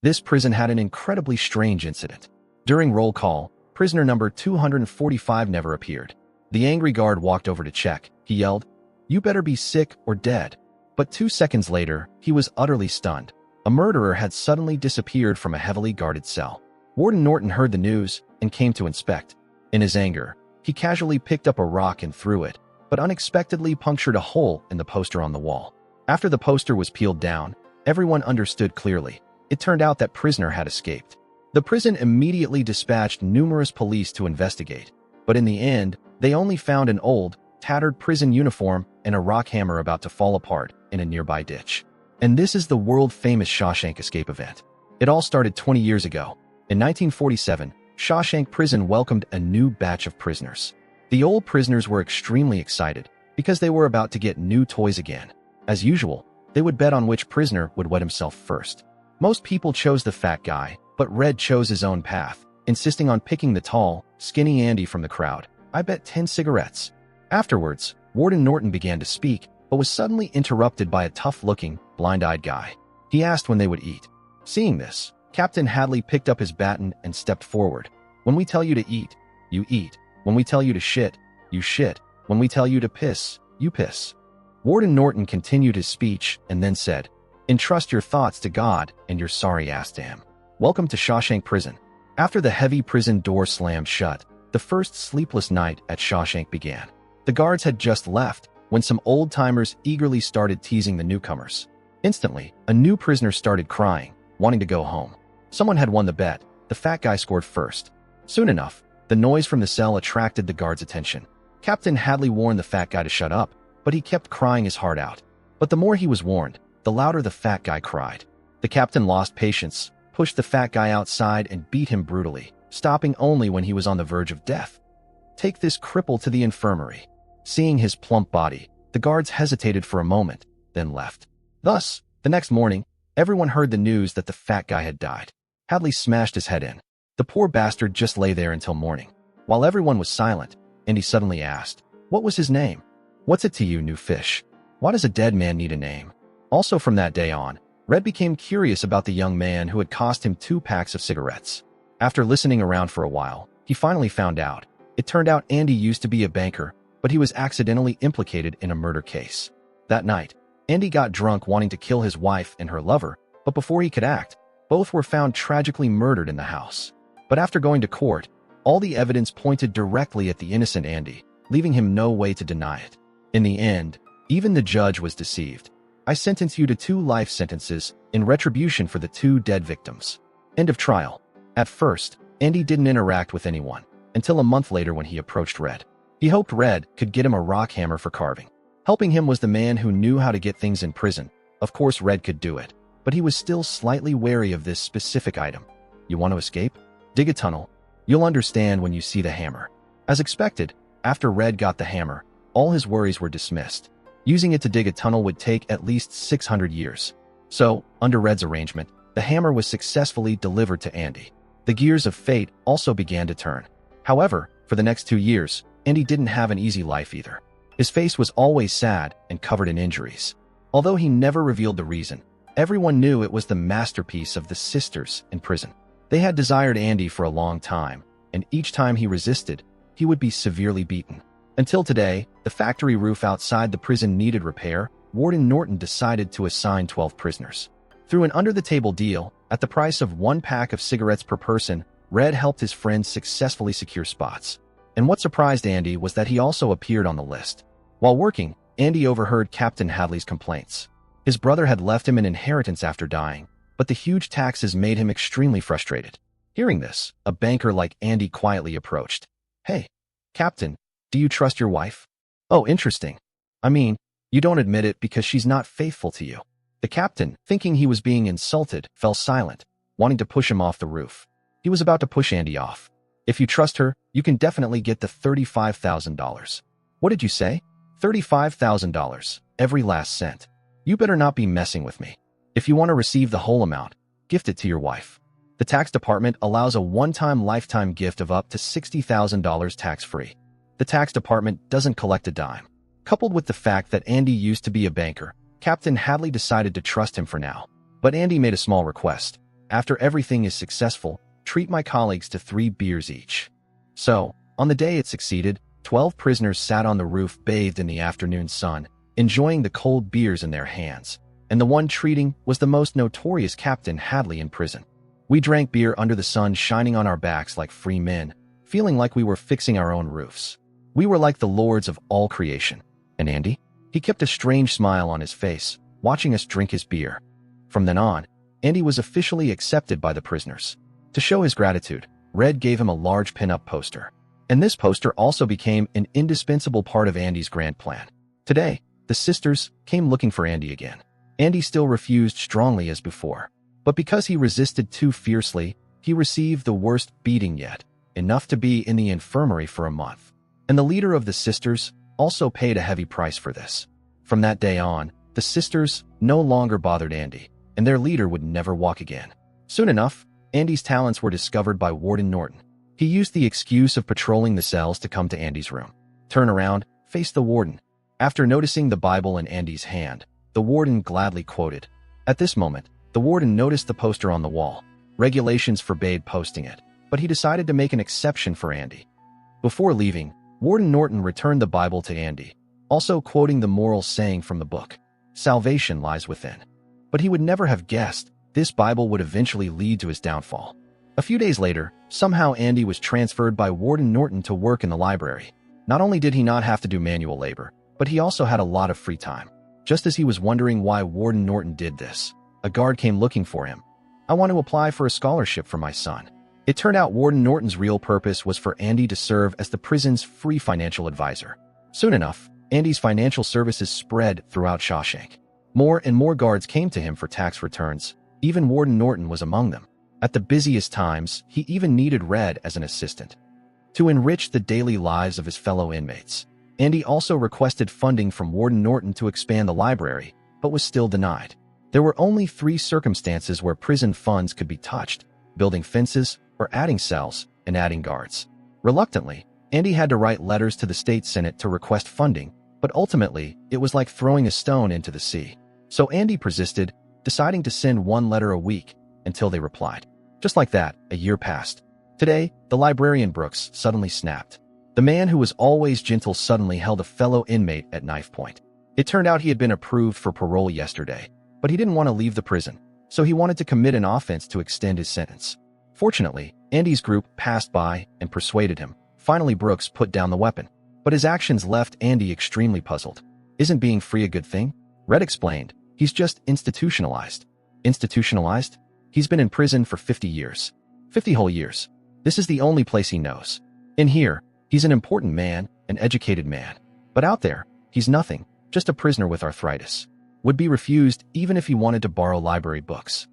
This prison had an incredibly strange incident. During roll call, prisoner number 245 never appeared. The angry guard walked over to check. He yelled, "You better be sick or dead." But 2 seconds later, he was utterly stunned. A murderer had suddenly disappeared from a heavily guarded cell. Warden Norton heard the news and came to inspect. In his anger, he casually picked up a rock and threw it, but unexpectedly punctured a hole in the poster on the wall. After the poster was peeled down, everyone understood clearly. It turned out that prisoner had escaped. The prison immediately dispatched numerous police to investigate, but in the end, they only found an old, tattered prison uniform and a rock hammer about to fall apart in a nearby ditch. And this is the world-famous Shawshank escape event. It all started 20 years ago. In 1947, Shawshank Prison welcomed a new batch of prisoners. The old prisoners were extremely excited because they were about to get new toys again. As usual, they would bet on which prisoner would wet himself first. Most people chose the fat guy, but Red chose his own path, insisting on picking the tall, skinny Andy from the crowd. "I bet 10 cigarettes. Afterwards, Warden Norton began to speak, but was suddenly interrupted by a tough-looking, blind-eyed guy. He asked when they would eat. Seeing this, Captain Hadley picked up his baton and stepped forward. "When we tell you to eat, you eat. When we tell you to shit, you shit. When we tell you to piss, you piss." Warden Norton continued his speech and then said, "Entrust your thoughts to God and your sorry ass to him. Welcome to Shawshank Prison." After the heavy prison door slammed shut, the first sleepless night at Shawshank began. The guards had just left when some old-timers eagerly started teasing the newcomers. Instantly, a new prisoner started crying, wanting to go home. Someone had won the bet. The fat guy scored first. Soon enough, the noise from the cell attracted the guards' attention. Captain Hadley warned the fat guy to shut up, but he kept crying his heart out. But the more he was warned, the louder the fat guy cried. The captain lost patience, pushed the fat guy outside and beat him brutally, stopping only when he was on the verge of death. "Take this cripple to the infirmary." Seeing his plump body, the guards hesitated for a moment, then left. Thus, the next morning, everyone heard the news that the fat guy had died. Hadley smashed his head in. The poor bastard just lay there until morning. While everyone was silent, Andy suddenly asked, "What was his name?" "What's it to you, new fish? Why does a dead man need a name?" Also from that day on, Red became curious about the young man who had cost him 2 packs of cigarettes. After listening around for a while, he finally found out. It turned out Andy used to be a banker, but he was accidentally implicated in a murder case. That night, Andy got drunk wanting to kill his wife and her lover, but before he could act, both were found tragically murdered in the house. But after going to court, all the evidence pointed directly at the innocent Andy, leaving him no way to deny it. In the end, even the judge was deceived. "I sentence you to 2 life sentences in retribution for the 2 dead victims." End of trial. At first, Andy didn't interact with anyone, until a month later when he approached Red. He hoped Red could get him a rock hammer for carving. Helping him was the man who knew how to get things in prison. Of course, Red could do it, but he was still slightly wary of this specific item. "You want to escape? Dig a tunnel. You'll understand when you see the hammer." As expected, after Red got the hammer, all his worries were dismissed. Using it to dig a tunnel would take at least 600 years. So, under Red's arrangement, the hammer was successfully delivered to Andy. The gears of fate also began to turn. However, for the next 2 years, Andy didn't have an easy life either. His face was always sad and covered in injuries. Although he never revealed the reason, everyone knew it was the masterpiece of the sisters in prison. They had desired Andy for a long time, and each time he resisted, he would be severely beaten. Until today, the factory roof outside the prison needed repair. Warden Norton decided to assign 12 prisoners. Through an under-the-table deal, at the price of 1 pack of cigarettes per person, Red helped his friends successfully secure spots. And what surprised Andy was that he also appeared on the list. While working, Andy overheard Captain Hadley's complaints. His brother had left him an inheritance after dying, but the huge taxes made him extremely frustrated. Hearing this, a banker like Andy quietly approached. "Hey, Captain, do you trust your wife?" "Oh, interesting. I mean, you don't admit it because she's not faithful to you." The captain, thinking he was being insulted, fell silent, wanting to push him off the roof. He was about to push Andy off. "If you trust her, you can definitely get the $35,000. "What did you say?" $35,000, every last cent. "You better not be messing with me. If you want to receive the whole amount, gift it to your wife." The tax department allows a one-time lifetime gift of up to $60,000 tax-free. The tax department doesn't collect a dime. Coupled with the fact that Andy used to be a banker, Captain Hadley decided to trust him for now. But Andy made a small request. After everything is successful, treat my colleagues to 3 beers each. So, on the day it succeeded, 12 prisoners sat on the roof bathed in the afternoon sun, enjoying the cold beers in their hands. And the one treating was the most notorious Captain Hadley in prison. We drank beer under the sun shining on our backs like free men, feeling like we were fixing our own roofs. We were like the lords of all creation. And Andy? He kept a strange smile on his face, watching us drink his beer. From then on, Andy was officially accepted by the prisoners. To show his gratitude, Red gave him a large pin-up poster. And this poster also became an indispensable part of Andy's grand plan. Today, the sisters came looking for Andy again. Andy still refused strongly as before. But because he resisted too fiercely, he received the worst beating yet, enough to be in the infirmary for a month. And the leader of the sisters also paid a heavy price for this. From that day on, the sisters no longer bothered Andy, and their leader would never walk again. Soon enough, Andy's talents were discovered by Warden Norton. He used the excuse of patrolling the cells to come to Andy's room, turn around, face the warden. After noticing the Bible in Andy's hand, the warden gladly quoted. At this moment, the warden noticed the poster on the wall. Regulations forbade posting it, but he decided to make an exception for Andy. Before leaving, Warden Norton returned the Bible to Andy, also quoting the moral saying from the book, "Salvation lies within." But he would never have guessed this Bible would eventually lead to his downfall. A few days later, somehow Andy was transferred by Warden Norton to work in the library. Not only did he not have to do manual labor, but he also had a lot of free time. Just as he was wondering why Warden Norton did this, a guard came looking for him. "I want to apply for a scholarship for my son." It turned out Warden Norton's real purpose was for Andy to serve as the prison's free financial advisor. Soon enough, Andy's financial services spread throughout Shawshank. More and more guards came to him for tax returns. Even Warden Norton was among them. At the busiest times, he even needed Red as an assistant. To enrich the daily lives of his fellow inmates, Andy also requested funding from Warden Norton to expand the library, but was still denied. There were only 3 circumstances where prison funds could be touched: building fences, or adding cells, and adding guards. Reluctantly, Andy had to write letters to the state senate to request funding, but ultimately, it was like throwing a stone into the sea. So Andy persisted, deciding to send 1 letter a week until they replied. Just like that, a year passed. Today, the librarian Brooks suddenly snapped. The man who was always gentle suddenly held a fellow inmate at knife point. It turned out he had been approved for parole yesterday, but he didn't want to leave the prison, so he wanted to commit an offense to extend his sentence. Fortunately, Andy's group passed by and persuaded him. Finally, Brooks put down the weapon, but his actions left Andy extremely puzzled. "Isn't being free a good thing?" Red explained. "He's just institutionalized." Institutionalized? He's been in prison for 50 years. 50 whole years. This is the only place he knows. In here, he's an important man, an educated man. But out there, he's nothing, just a prisoner with arthritis. Would be refused even if he wanted to borrow library books.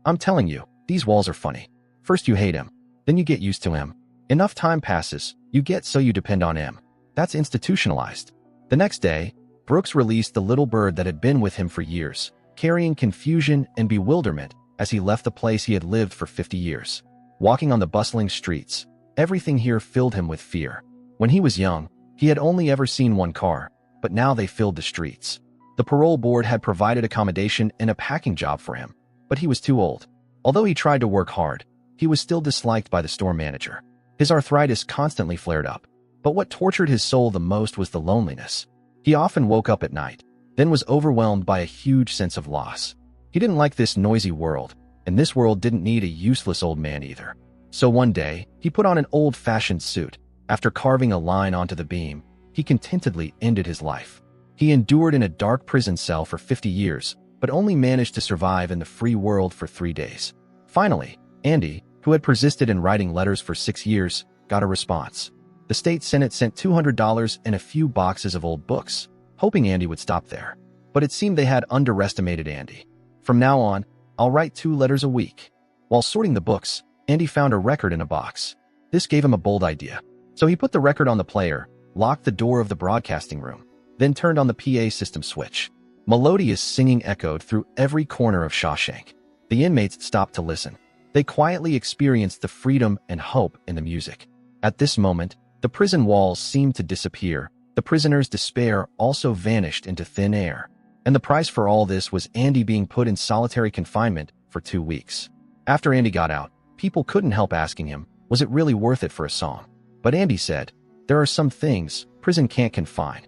"I'm telling you, these walls are funny. First you hate him, then you get used to him. Enough time passes, you get so you depend on him. That's institutionalized." The next day, Brooks released the little bird that had been with him for years, carrying confusion and bewilderment as he left the place he had lived for 50 years. Walking on the bustling streets, everything here filled him with fear. When he was young, he had only ever seen 1 car, but now they filled the streets. The parole board had provided accommodation and a packing job for him, but he was too old. Although he tried to work hard, he was still disliked by the store manager. His arthritis constantly flared up, but what tortured his soul the most was the loneliness. He often woke up at night, then was overwhelmed by a huge sense of loss. He didn't like this noisy world, and this world didn't need a useless old man either. So one day, he put on an old-fashioned suit. After carving a line onto the beam, he contentedly ended his life. He endured in a dark prison cell for 50 years, but only managed to survive in the free world for 3 days. Finally, Andy, who had persisted in writing letters for 6 years, got a response. The state senate sent $200 and a few boxes of old books, hoping Andy would stop there. But it seemed they had underestimated Andy. "From now on, I'll write 2 letters a week." While sorting the books, Andy found a record in a box. This gave him a bold idea. So he put the record on the player, locked the door of the broadcasting room, then turned on the PA system switch. Melodious singing echoed through every corner of Shawshank. The inmates stopped to listen. They quietly experienced the freedom and hope in the music. At this moment, the prison walls seemed to disappear. The prisoners' despair also vanished into thin air. And the price for all this was Andy being put in solitary confinement for 2 weeks. After Andy got out, people couldn't help asking him, was it really worth it for a song? But Andy said, there are some things prison can't confine.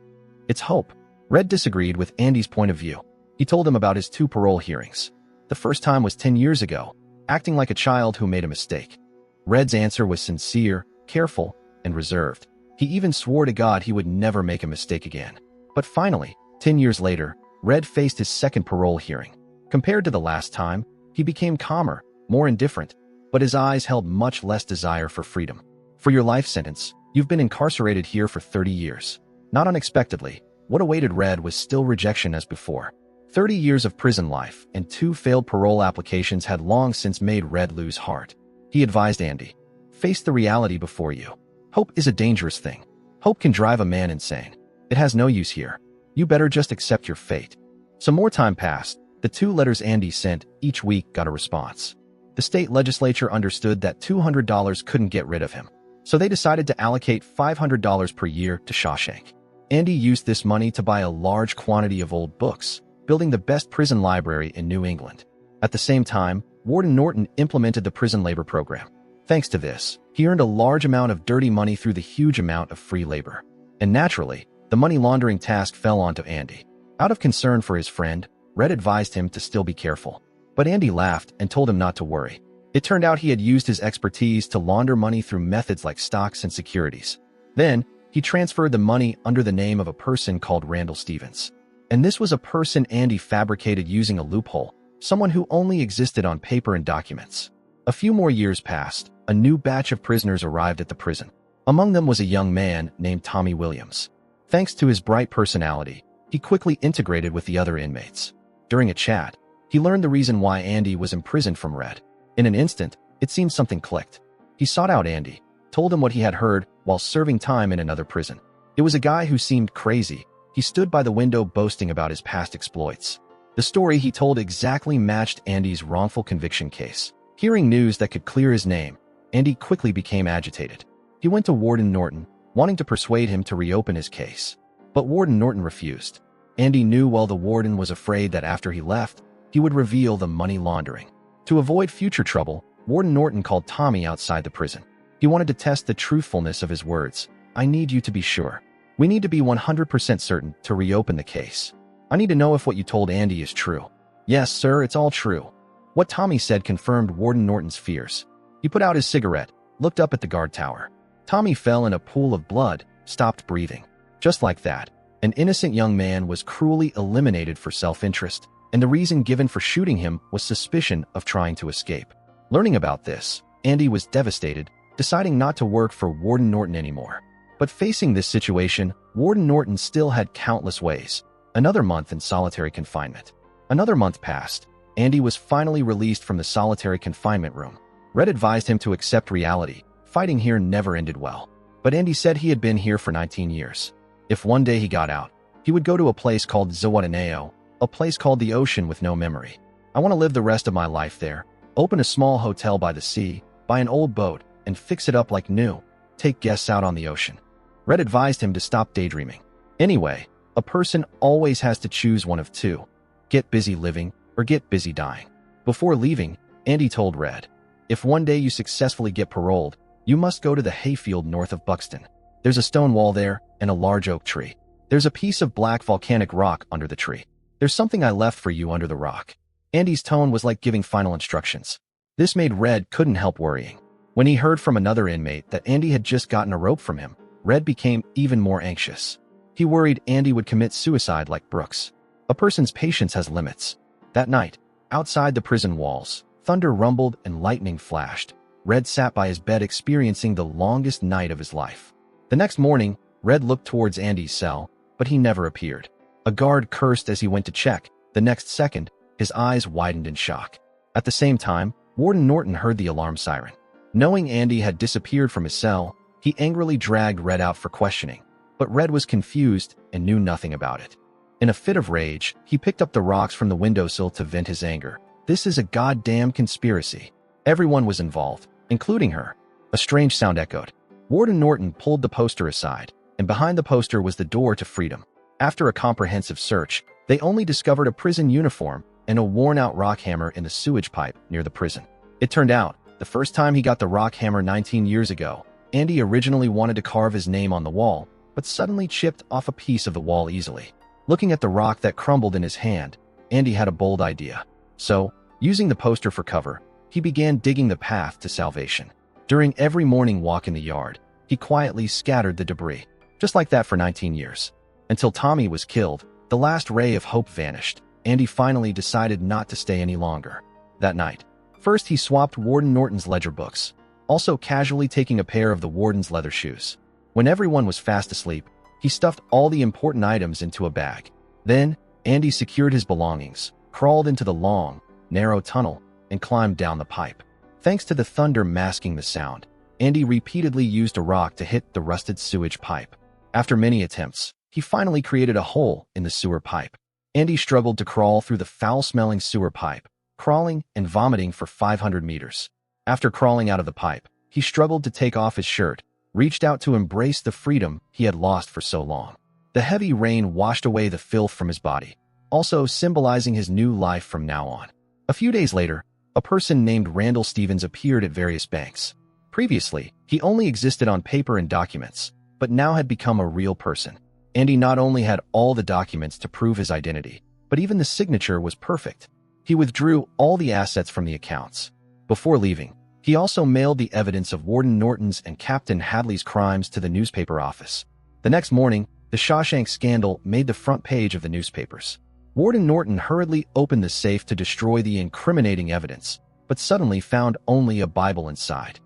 It's hope. Red disagreed with Andy's point of view. He told him about his 2 parole hearings. The first time was 10 years ago, acting like a child who made a mistake. Red's answer was sincere, careful, and reserved. He even swore to God he would never make a mistake again. But finally, 10 years later, Red faced his second parole hearing. Compared to the last time, he became calmer, more indifferent, but his eyes held much less desire for freedom. For your life sentence, you've been incarcerated here for 30 years. Not unexpectedly, what awaited Red was still rejection as before. 30 years of prison life and 2 failed parole applications had long since made Red lose heart. He advised Andy, face the reality before you. Hope is a dangerous thing. Hope can drive a man insane. It has no use here. You better just accept your fate. Some more time passed. The 2 letters Andy sent each week got a response. The state legislature understood that $200 couldn't get rid of him, so they decided to allocate $500 per year to Shawshank. Andy used this money to buy a large quantity of old books, building the best prison library in New England. At the same time, Warden Norton implemented the prison labor program. Thanks to this, he earned a large amount of dirty money through the huge amount of free labor. And naturally, the money laundering task fell onto Andy. Out of concern for his friend, Red advised him to still be careful. But Andy laughed and told him not to worry. It turned out he had used his expertise to launder money through methods like stocks and securities. Then, he transferred the money under the name of a person called Randall Stevens. And this was a person Andy fabricated using a loophole, someone who only existed on paper and documents. A few more years passed. A new batch of prisoners arrived at the prison. Among them was a young man named Tommy Williams. Thanks to his bright personality, he quickly integrated with the other inmates. During a chat, he learned the reason why Andy was imprisoned from Red. In an instant, it seemed something clicked. He sought out Andy, told him what he had heard while serving time in another prison. It was a guy who seemed crazy. He stood by the window boasting about his past exploits. The story he told exactly matched Andy's wrongful conviction case. Hearing news that could clear his name, Andy quickly became agitated. He went to Warden Norton, wanting to persuade him to reopen his case. But Warden Norton refused. Andy knew well the warden was afraid that after he left, he would reveal the money laundering. To avoid future trouble, Warden Norton called Tommy outside the prison. He wanted to test the truthfulness of his words. I need you to be sure. We need to be 100% certain to reopen the case. I need to know if what you told Andy is true. Yes, sir, it's all true. What Tommy said confirmed Warden Norton's fears. He put out his cigarette, looked up at the guard tower. Tommy fell in a pool of blood, stopped breathing. Just like that, an innocent young man was cruelly eliminated for self-interest, and the reason given for shooting him was suspicion of trying to escape. Learning about this, Andy was devastated, deciding not to work for Warden Norton anymore. But facing this situation, Warden Norton still had countless ways. Another month in solitary confinement. Another month passed. Andy was finally released from the solitary confinement room. Red advised him to accept reality. Fighting here never ended well. But Andy said he had been here for 19 years. If one day he got out, he would go to a place called Zawataneo, a place called the ocean with no memory. I want to live the rest of my life there. Open a small hotel by the sea, buy an old boat, and fix it up like new. Take guests out on the ocean. Red advised him to stop daydreaming. Anyway, a person always has to choose one of two. Get busy living or get busy dying. Before leaving, Andy told Red, if one day you successfully get paroled, you must go to the hayfield north of Buxton. There's a stone wall there and a large oak tree. There's a piece of black volcanic rock under the tree. There's something I left for you under the rock. Andy's tone was like giving final instructions. This made Red couldn't help worrying. When he heard from another inmate that Andy had just gotten a rope from him, Red became even more anxious. He worried Andy would commit suicide like Brooks. A person's patience has limits. That night, outside the prison walls, thunder rumbled and lightning flashed. Red sat by his bed experiencing the longest night of his life. The next morning, Red looked towards Andy's cell, but he never appeared. A guard cursed as he went to check. The next second, his eyes widened in shock. At the same time, Warden Norton heard the alarm siren. Knowing Andy had disappeared from his cell, he angrily dragged Red out for questioning. But Red was confused and knew nothing about it. In a fit of rage, he picked up the rocks from the windowsill to vent his anger. This is a goddamn conspiracy. Everyone was involved, including her. A strange sound echoed. Warden Norton pulled the poster aside, and behind the poster was the door to freedom. After a comprehensive search, they only discovered a prison uniform and a worn-out rock hammer in the sewage pipe near the prison. It turned out, the first time he got the rock hammer 19 years ago, Andy originally wanted to carve his name on the wall, but suddenly chipped off a piece of the wall easily. Looking at the rock that crumbled in his hand, Andy had a bold idea. So, using the poster for cover, he began digging the path to salvation. During every morning walk in the yard, he quietly scattered the debris, just like that for 19 years. Until Tommy was killed, the last ray of hope vanished. Andy finally decided not to stay any longer. That night, first he swapped Warden Norton's ledger books, also casually taking a pair of the warden's leather shoes. When everyone was fast asleep, he stuffed all the important items into a bag. Then, Andy secured his belongings, crawled into the long, narrow tunnel, and climbed down the pipe. Thanks to the thunder masking the sound, Andy repeatedly used a rock to hit the rusted sewage pipe. After many attempts, he finally created a hole in the sewer pipe. Andy struggled to crawl through the foul-smelling sewer pipe, crawling and vomiting for 500 meters. After crawling out of the pipe, he struggled to take off his shirt, reached out to embrace the freedom he had lost for so long. The heavy rain washed away the filth from his body, also symbolizing his new life from now on. A few days later, a person named Randall Stevens appeared at various banks. Previously, he only existed on paper and documents, but now had become a real person. Andy not only had all the documents to prove his identity, but even the signature was perfect. He withdrew all the assets from the accounts. Before leaving, he also mailed the evidence of Warden Norton's and Captain Hadley's crimes to the newspaper office. The next morning, the Shawshank scandal made the front page of the newspapers. Warden Norton hurriedly opened the safe to destroy the incriminating evidence, but suddenly found only a Bible inside.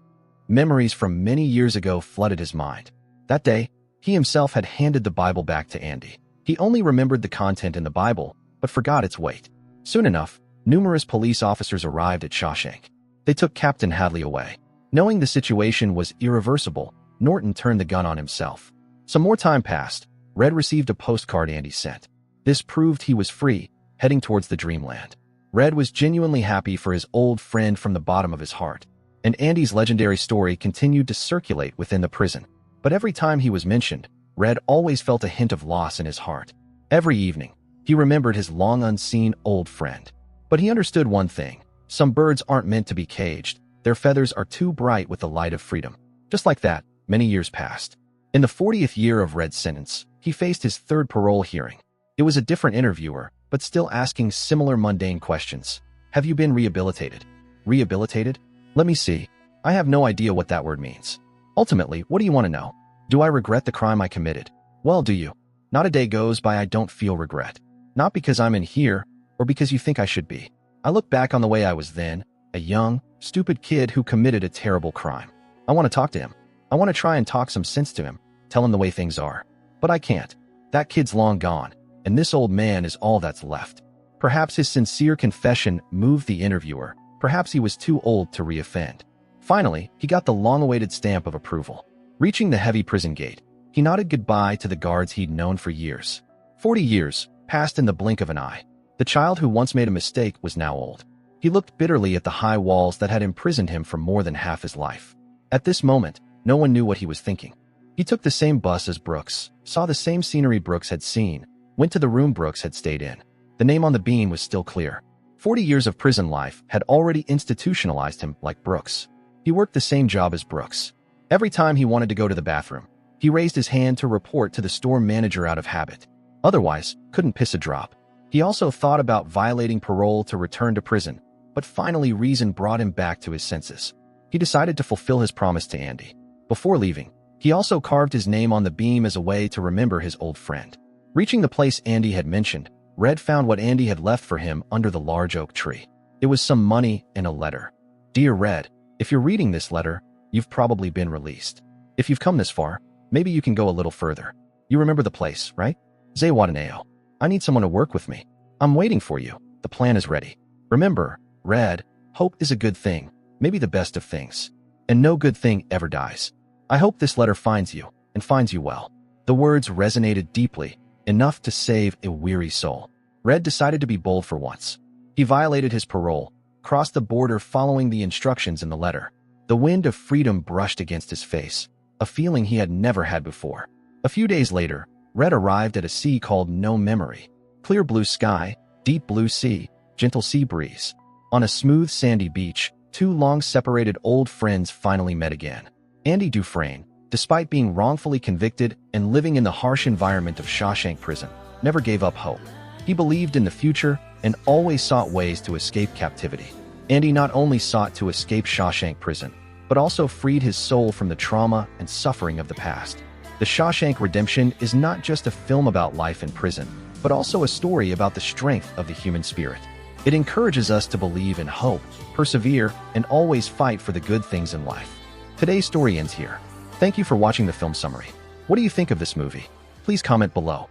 Memories from many years ago flooded his mind. That day, he himself had handed the Bible back to Andy. He only remembered the content in the Bible, but forgot its weight. Soon enough, numerous police officers arrived at Shawshank. They took Captain Hadley away. Knowing the situation was irreversible, Norton turned the gun on himself. Some more time passed. Red received a postcard Andy sent. This proved he was free, heading towards the dreamland. Red was genuinely happy for his old friend from the bottom of his heart, and Andy's legendary story continued to circulate within the prison. But every time he was mentioned, Red always felt a hint of loss in his heart. Every evening, he remembered his long-unseen old friend. But he understood one thing. Some birds aren't meant to be caged. Their feathers are too bright with the light of freedom. Just like that, many years passed. In the 40th year of Red's sentence, he faced his third parole hearing. It was a different interviewer, but still asking similar mundane questions. Have you been rehabilitated? Rehabilitated? Let me see. I have no idea what that word means. Ultimately, what do you want to know? Do I regret the crime I committed? Well, do you? Not a day goes by I don't feel regret. Not because I'm in here, or because you think I should be. I look back on the way I was then, a young, stupid kid who committed a terrible crime. I want to talk to him. I want to try and talk some sense to him, tell him the way things are. But I can't. That kid's long gone, and this old man is all that's left. Perhaps his sincere confession moved the interviewer. Perhaps he was too old to reoffend. Finally, he got the long-awaited stamp of approval. Reaching the heavy prison gate, he nodded goodbye to the guards he'd known for years. 40 years passed in the blink of an eye. The child who once made a mistake was now old. He looked bitterly at the high walls that had imprisoned him for more than half his life. At this moment, no one knew what he was thinking. He took the same bus as Brooks, saw the same scenery Brooks had seen, went to the room Brooks had stayed in. The name on the beam was still clear. 40 years of prison life had already institutionalized him like Brooks. He worked the same job as Brooks. Every time he wanted to go to the bathroom, he raised his hand to report to the store manager out of habit. Otherwise, couldn't piss a drop. He also thought about violating parole to return to prison, but finally reason brought him back to his senses. He decided to fulfill his promise to Andy. Before leaving, he also carved his name on the beam as a way to remember his old friend. Reaching the place Andy had mentioned, Red found what Andy had left for him under the large oak tree. It was some money and a letter. Dear Red, if you're reading this letter, you've probably been released. If you've come this far, maybe you can go a little further. You remember the place, right? Zawadanayo. I need someone to work with me. I'm waiting for you. The plan is ready. Remember, Red, hope is a good thing, maybe the best of things. And no good thing ever dies. I hope this letter finds you, and finds you well. The words resonated deeply, enough to save a weary soul. Red decided to be bold for once. He violated his parole, crossed the border following the instructions in the letter. The wind of freedom brushed against his face, a feeling he had never had before. A few days later, Red arrived at a sea called No Memory. Clear blue sky, deep blue sea, gentle sea breeze. On a smooth sandy beach, two long-separated old friends finally met again. Andy Dufresne, despite being wrongfully convicted and living in the harsh environment of Shawshank Prison, never gave up hope. He believed in the future and always sought ways to escape captivity. Andy not only sought to escape Shawshank Prison, but also freed his soul from the trauma and suffering of the past. The Shawshank Redemption is not just a film about life in prison, but also a story about the strength of the human spirit. It encourages us to believe in hope, persevere, and always fight for the good things in life. Today's story ends here. Thank you for watching the film summary. What do you think of this movie? Please comment below.